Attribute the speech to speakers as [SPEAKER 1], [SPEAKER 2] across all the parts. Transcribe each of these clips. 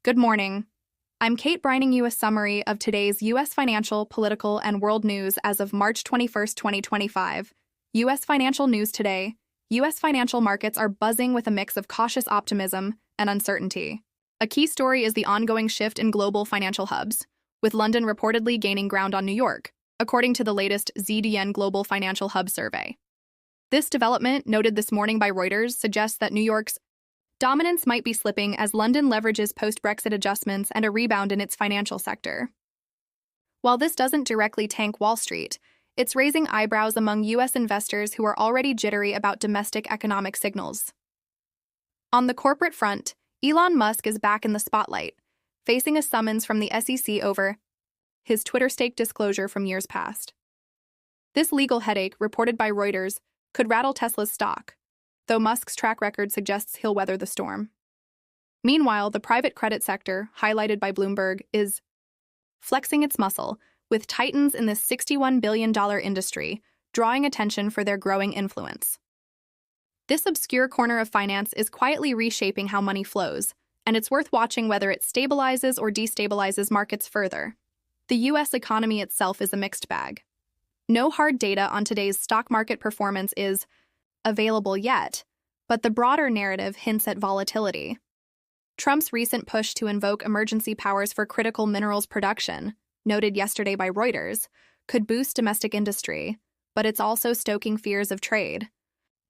[SPEAKER 1] Good morning. I'm Kate bringing you a summary of today's U.S. financial, political, and world news as of March 21st, 2025. U.S. financial news today. U.S. financial markets are buzzing with a mix of cautious optimism and uncertainty. A key story is the ongoing shift in global financial hubs, with London reportedly gaining ground on New York, according to the latest ZDN Global Financial Hub survey. This development, noted this morning by Reuters, suggests that New York's dominance might be slipping as London leverages post-Brexit adjustments and a rebound in its financial sector. While this doesn't directly tank Wall Street, it's raising eyebrows among U.S. investors who are already jittery about domestic economic signals. On the corporate front, Elon Musk is back in the spotlight, facing a summons from the SEC over his Twitter stake disclosure from years past. This legal headache, reported by Reuters, could rattle Tesla's stock, though Musk's track record suggests he'll weather the storm. Meanwhile, the private credit sector, highlighted by Bloomberg, is flexing its muscle, with titans in this $61 billion industry drawing attention for their growing influence. This obscure corner of finance is quietly reshaping how money flows, and it's worth watching whether it stabilizes or destabilizes markets further. The U.S. economy itself is a mixed bag. No hard data on today's stock market performance is available yet, but the broader narrative hints at volatility. Trump's recent push to invoke emergency powers for critical minerals production, noted yesterday by Reuters, could boost domestic industry, but it's also stoking fears of trade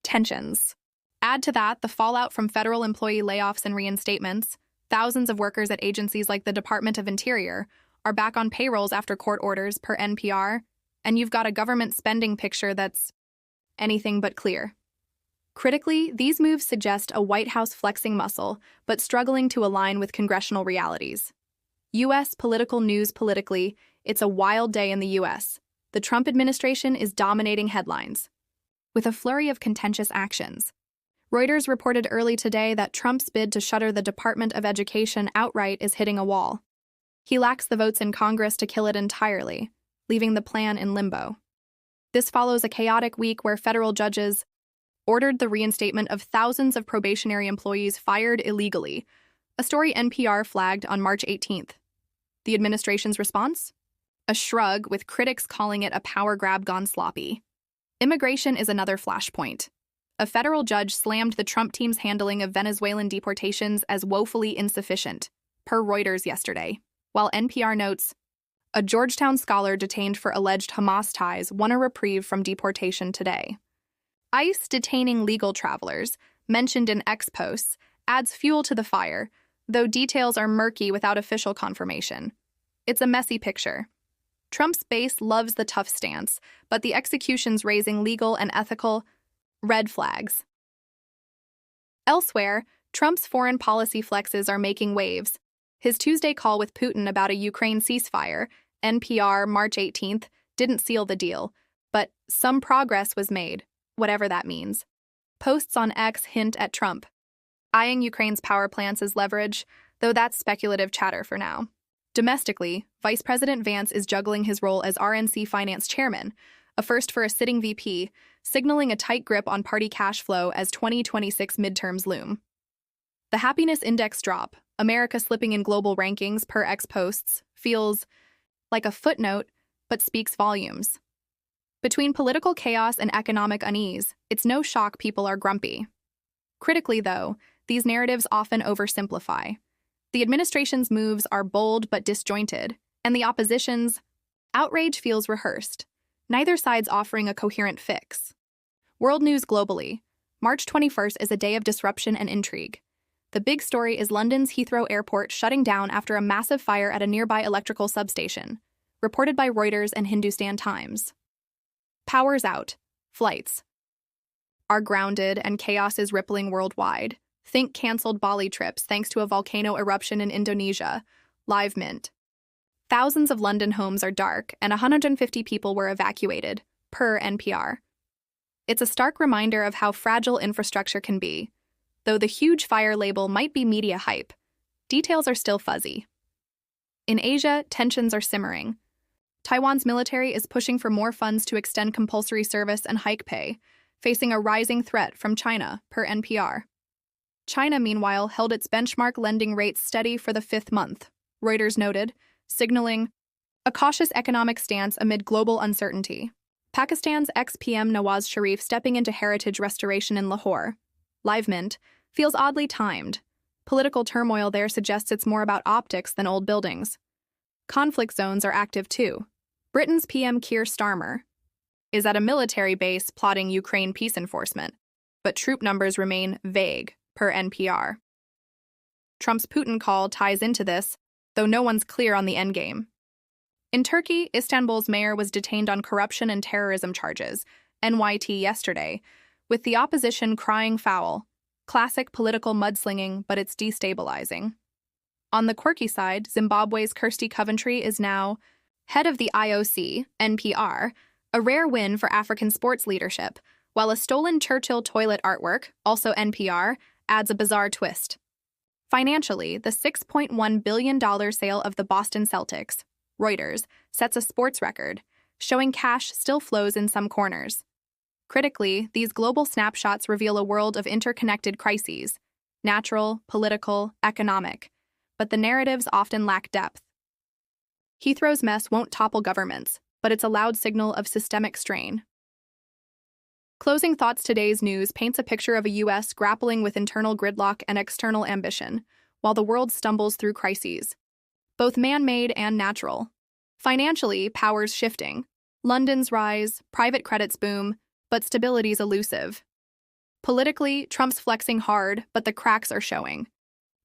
[SPEAKER 1] tensions. Add to that the fallout from federal employee layoffs and reinstatements. Thousands of workers at agencies like the Department of Interior are back on payrolls after court orders, per NPR, and you've got a government spending picture that's anything but clear. Critically, these moves suggest a White House flexing muscle, but struggling to align with congressional realities. U.S. political news politically, it's a wild day in the U.S. The Trump administration is dominating headlines, with a flurry of contentious actions. Reuters reported early today that Trump's bid to shutter the Department of Education outright is hitting a wall. He lacks the votes in Congress to kill it entirely, leaving the plan in limbo. This follows a chaotic week where federal judges ordered the reinstatement of thousands of probationary employees fired illegally, a story NPR flagged on March 18th. The administration's response? A shrug, with critics calling it a power grab gone sloppy. Immigration is another flashpoint. A federal judge slammed the Trump team's handling of Venezuelan deportations as woefully insufficient, per Reuters yesterday, while NPR notes, a Georgetown scholar detained for alleged Hamas ties won a reprieve from deportation today. ICE detaining legal travelers, mentioned in X posts, adds fuel to the fire, though details are murky without official confirmation. It's a messy picture. Trump's base loves the tough stance, but the execution's raising legal and ethical red flags. Elsewhere, Trump's foreign policy flexes are making waves. His Tuesday call with Putin about a Ukraine ceasefire, NPR March 18th, didn't seal the deal, but some progress was made, whatever that means. Posts on X hint at Trump eyeing Ukraine's power plants as leverage, though that's speculative chatter for now. Domestically, Vice President Vance is juggling his role as RNC Finance Chairman, a first for a sitting VP, signaling a tight grip on party cash flow as 2026 midterms loom. The happiness index drop, America slipping in global rankings per X posts, feels like a footnote, but speaks volumes. Between political chaos and economic unease, it's no shock people are grumpy. Critically, though, these narratives often oversimplify. The administration's moves are bold but disjointed, and the opposition's outrage feels rehearsed, neither side's offering a coherent fix. World news globally. March 21st is a day of disruption and intrigue. The big story is London's Heathrow Airport shutting down after a massive fire at a nearby electrical substation, reported by Reuters and Hindustan Times. Power's out. Flights are grounded and chaos is rippling worldwide. Think cancelled Bali trips thanks to a volcano eruption in Indonesia. Live Mint. Thousands of London homes are dark and 150 people were evacuated, per NPR. It's a stark reminder of how fragile infrastructure can be. Though the huge fire label might be media hype, details are still fuzzy. In Asia, tensions are simmering. Taiwan's military is pushing for more funds to extend compulsory service and hike pay, facing a rising threat from China, per NPR. China, meanwhile, held its benchmark lending rates steady for the fifth month, Reuters noted, signaling a cautious economic stance amid global uncertainty. Pakistan's ex-PM Nawaz Sharif stepping into heritage restoration in Lahore, Live Mint, feels oddly timed. Political turmoil there suggests it's more about optics than old buildings. Conflict zones are active too. Britain's PM Keir Starmer is at a military base plotting Ukraine peace enforcement, but troop numbers remain vague, per NPR. Trump's Putin call ties into this, though no one's clear on the endgame. In Turkey, Istanbul's mayor was detained on corruption and terrorism charges, NYT yesterday, with the opposition crying foul. Classic political mudslinging, but it's destabilizing. On the quirky side, Zimbabwe's Kirsty Coventry is now head of the IOC, NPR, a rare win for African sports leadership, while a stolen Churchill toilet artwork, also NPR, adds a bizarre twist. Financially, the $6.1 billion sale of the Boston Celtics, Reuters, sets a sports record, showing cash still flows in some corners. Critically, these global snapshots reveal a world of interconnected crises, natural, political, economic, but the narratives often lack depth. Heathrow's mess won't topple governments, but it's a loud signal of systemic strain. Closing thoughts: today's news paints a picture of a U.S. grappling with internal gridlock and external ambition, while the world stumbles through crises, both man-made and natural. Financially, power's shifting. London's rise, private credit's boom, but stability's elusive. Politically, Trump's flexing hard, but the cracks are showing.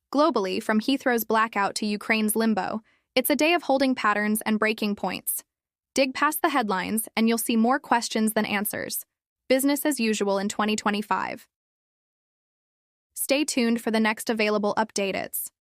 [SPEAKER 1] Globally, from Heathrow's blackout to Ukraine's limbo, it's a day of holding patterns and breaking points. Dig past the headlines, and you'll see more questions than answers. Business as usual in 2025. Stay tuned for the next available updates.